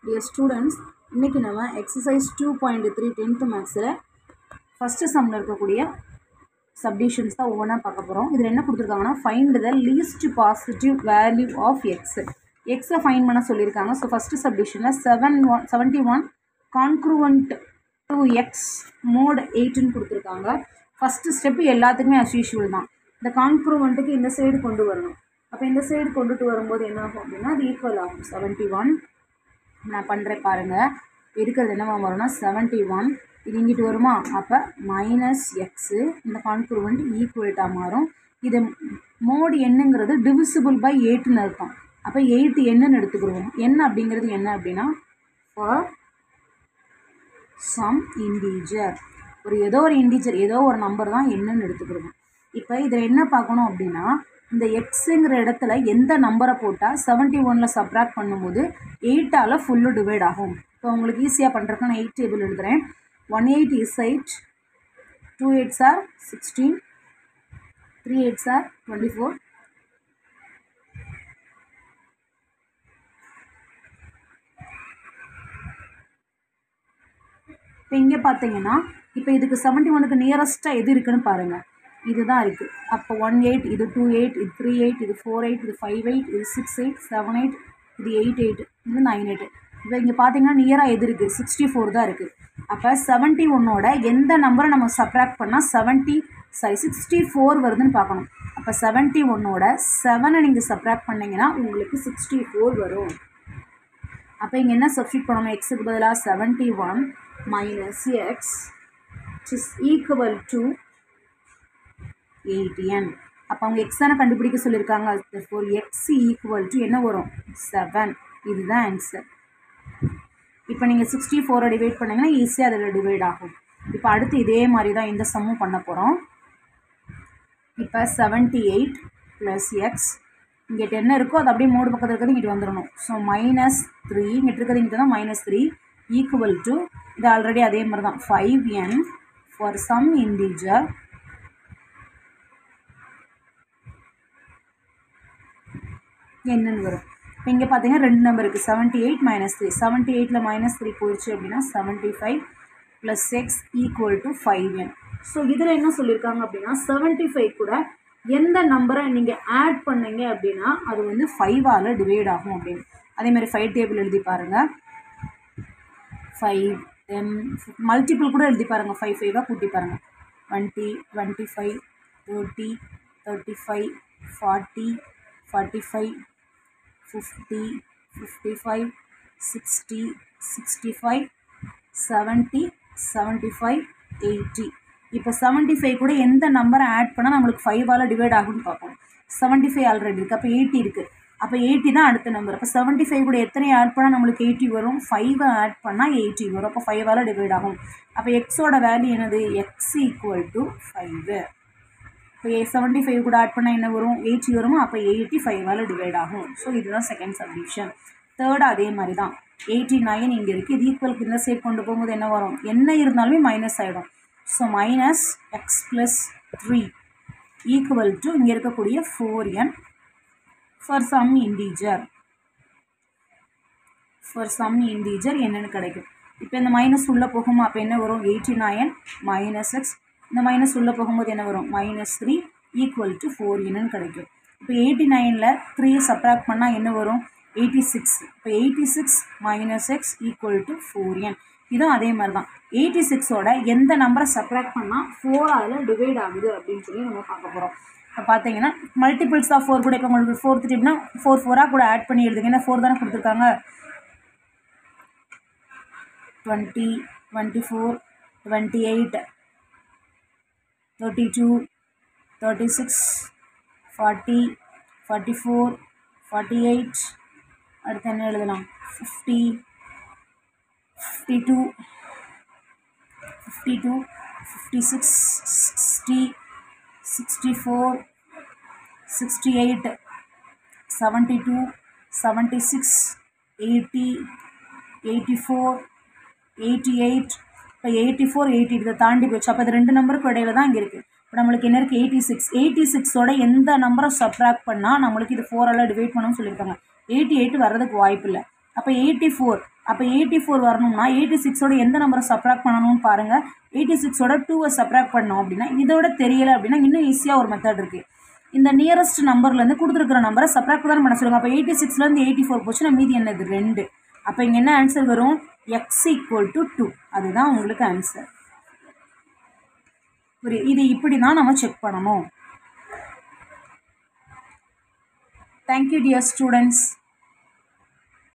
Dear students, இன்னைக்கு நம்ம exercise 2.3 10th mathsல first sumல இருக்கக்கூடிய subdivisions தான் ஒவ்வொன்றா பார்க்க போகிறோம். இதில் என்ன கொடுத்துருக்காங்கன்னா find the least positive value of x. X-ஐ ஃபைண்ட் பண்ண சொல்லியிருக்காங்க. ஸோ ஃபஸ்ட்டு சப்டிவிஷனில் 71 கான்க்ரூவன்ட் டு எக்ஸ் மோட் 8ன்னு கொடுத்துருக்காங்க. ஃபஸ்ட்டு ஸ்டெப்பு எல்லாத்துக்குமே as usual தான். இந்த கான்க்ரூவன்ட்டுக்கு இந்த சைடு கொண்டு வரணும். அப்போ இந்த சைடு கொண்டுட்டு வரும்போது என்ன ஆகும் அப்படின்னா அது ஈக்குவல் ஆகும் 71. நான் பண்ணுறேன் பாருங்கள். இருக்கிறது என்னவா வரும்னா 71 இது இங்கிட்டு வருமா, அப்போ மைனஸ் எக்ஸு இந்த கான்க்ரூவன்ட் ஈக்குவல்ட்டாக மாறும். இது மோடு என்னங்கிறது டிவிசிபிள் பை 8ன்னு அர்த்தம். அப்போ 8 என்னன்னு எடுத்துக்கிடுவோம். என்ன அப்படிங்கிறது என்ன அப்படின்னா ஃபார் சம் இன்டீஜர், ஏதோ ஒரு இன்டீஜர் ஏதோ ஒரு நம்பர் தான் என்னன்னு எடுத்துக்கிடுவோம். இப்போ இதில் என்ன பார்க்கணும் அப்படின்னா இந்த எக்ஸுங்கிற இடத்துல எந்த நம்பரை போட்டால் 71ல் சப்ராக்ட் பண்ணும்போது 8ஆல் ஃபுல்லு டிவைட் ஆகும். இப்போ உங்களுக்கு ஈஸியாக பண்ணுறதுக்கு நான் 8 டேபிள் எழுதுகிறேன். 1 8 is 8, 2 8s are 16, 3 8s are 24, இப்போ இங்கே பார்த்தீங்கன்னா இப்போ இதுக்கு 71க்கு நியரஸ்ட்டாக எது இருக்குன்னு பாருங்கள். இதுதான் இருக்குது. அப்போ 1 8, இது 2 8, இது 3 8, இது 4 8, இது 5 8, இது 6 8, 7 8, இது 8 8, இது 9 8. இப்போ இங்கே பார்த்தீங்கன்னா நியராக எது இருக்குது, 64 தான் இருக்குது. அப்போ 71ஓட எந்த நம்பரை நம்ம சப்ராக்ட் பண்ணால் 64 வருதுன்னு பார்க்கணும். அப்போ 71ஓட 7ஐ நீங்கள் சப்ராக்ட் பண்ணிங்கன்னா உங்களுக்கு 64 வரும். அப்போ இங்கே என்ன சப்ஸ்டியூட் பண்ணணும், எக்ஸுக்கு பதிலாக 71 minus X is equal to 8n. அப்போ அவங்க எக்ஸான கண்டுபிடிக்க சொல்லியிருக்காங்க. therefore எக்ஸ் ஈக்குவல் டு என்ன வரும் 7. இதுதான் ஆன்சர். இப்போ நீங்கள் 64 டிவைட் பண்ணிங்கன்னா ஈஸியாக அதில் டிவைட் ஆகும். இப்போ அடுத்து இதே மாதிரி தான் இந்த சம்மும் பண்ண போகிறோம். இப்போ 78 ப்ளஸ் எக்ஸ் இங்கிட்ட என்ன இருக்கோ அது அப்படியே மோடு பக்கத்தில் இருக்கிறது இங்கிட்டு வந்துடணும். ஸோ -3 இங்கிட்ட இருக்கிறது இங்கிட்ட தான் -3 ஈக்குவல் டு இது ஆல்ரெடி அதே மாதிரி தான் 5n ஃபார் சம் இன்டீஜர் என்னன்னு வரும். இப்போ இங்கே பார்த்தீங்கன்னா ரெண்டு நம்பர் இருக்குது 78 -3. 78ல் -3 போயிடுச்சு அப்படின்னா 75 plus X equal to 5n. So இதில் என்ன சொல்லியிருக்காங்க அப்படின்னா 75 கூட எந்த நம்பரை நீங்கள் ஆட் பண்ணீங்க அப்படின்னா அது வந்து 5ஆல் டிவைட் ஆகும் அப்படின்னு. அதேமாதிரி 5 டேபிள் எழுதி பாருங்கள். 5 10 மல்டிபிள் கூட எழுதி பாருங்கள். 5 5ஆக கூட்டி பாருங்கள். 20 25 30 35 40 45 50 55 60 65 70 75 80. இப்போ 75 கூட எந்த நம்பரை ஆட் பண்ணால் நம்மளுக்கு 5ஆல் டிவைட் ஆகும்னு பார்ப்போம். 75 ஆல்ரெடி இருக்குது. அப்போ 80 இருக்குது. அப்போ 80 தான் அடுத்த நம்பர். அப்போ 75 கூட எத்தனை ஆட் பண்ணால் நம்மளுக்கு 80 வரும், 5 ஆட் பண்ணால் 80 வரும். அப்போ 5ஆல் டிவைட் ஆகும். அப்போ எக்ஸோட வேல்யூ என்னது, எக்ஸ் ஈக்குவல் டு 5. இப்போ 75 கூட ஆட் பண்ணால் என்ன வரும், 80 வருமா. அப்போ 80 5ஆல் டிவைட் ஆகும். ஸோ இதுதான் செகண்ட் சப்டிவிஷன். தேர்டு அதே மாதிரி தான் 89 இங்கே இருக்குது. இது ஈக்குவலுக்கு இந்த சைட் கொண்டு போகும்போது என்ன வரும், என்ன இருந்தாலுமே மைனஸ் ஆகிடும். So minus x plus 3 equal to இங்கே இருக்கக்கூடிய 4n for some integer. For some integer என்னென்னு கிடைக்கும். இப்போ இந்த மைனஸ் உள்ளே போகுமா, அப்போ என்ன வரும் 89 மைனஸ் எக்ஸ், இந்த மைனஸ் உள்ளே போகும்போது என்ன வரும் -3 ஈக்குவல் டு 4n கிடைக்கும். இப்போ 89ல் 3 சப்ராக்ட் பண்ணால் என்ன வரும் 86. இப்போ 86 minus X equal to 4n. இதுவும் அதே மாதிரி தான் 86ஓட எந்த நம்பரை சப்ராக்ட் பண்ணால் 4ஆல் டிவைட் ஆகுது அப்படின்னு சொல்லி நம்ம பார்க்க போகிறோம். இப்போ பார்த்தீங்கன்னா மல்டிபிள்ஸ் ஆஃப் 4 கூட இப்போ உங்களுக்கு 4th டைப்னா 4 4ஆக கூட ஆட் பண்ணி எழுதுங்க. ஏன்னா 4 தானே கொடுத்துருக்காங்க. 20 24 28 32 36 40 44 48 அடுத்து என்ன எழுதலாம் 50 52 56 60 64 68 72 76 80 84 88. இப்போ 84 80 இதை தாண்டி போச்சு. அப்போ இது ரெண்டு நம்பருக்கு இடையில தான் இங்கே இருக்குது. இப்போ நம்மளுக்கு என்ன இருக்குது 86. 86ஓட எந்த நம்பரை சப்ராக்ட் பண்ணால் நம்மளுக்கு இது 4ஆல் டிவைட் பண்ணணும்னு சொல்லியிருக்காங்க. 88 வர்றதுக்கு வாய்ப்பு இல்லை. அப்போ 84. அப்போ 84 வரணும்னா 86ஓட எந்த நம்பரை சப்ராக்ட் பண்ணணும்னு பாருங்கள். 86ஓட 2வை சப்ராக்ட் பண்ணோம் அப்படின்னா, இதோட தெரியலை அப்படின்னா இன்னும் ஈஸியாக ஒரு மெத்தட் இருக்குது. இந்த நியரஸ்ட் நம்பர்லேருந்து கொடுத்துருக்கிற நம்பரை சப்ராக்ட் தான் பண்ண சொல்லுங்கள். அப்போ 86லேருந்து 84 போச்சுன்னா மீதி என்னது 2. அப்போ இங்கே என்ன ஆன்சர் வரும்? x = 2. அதுதான் உங்களுக்கு ஆன்சர். இது இப்படி தான் நம்ம செக் பண்ணணும். Thank you dear students.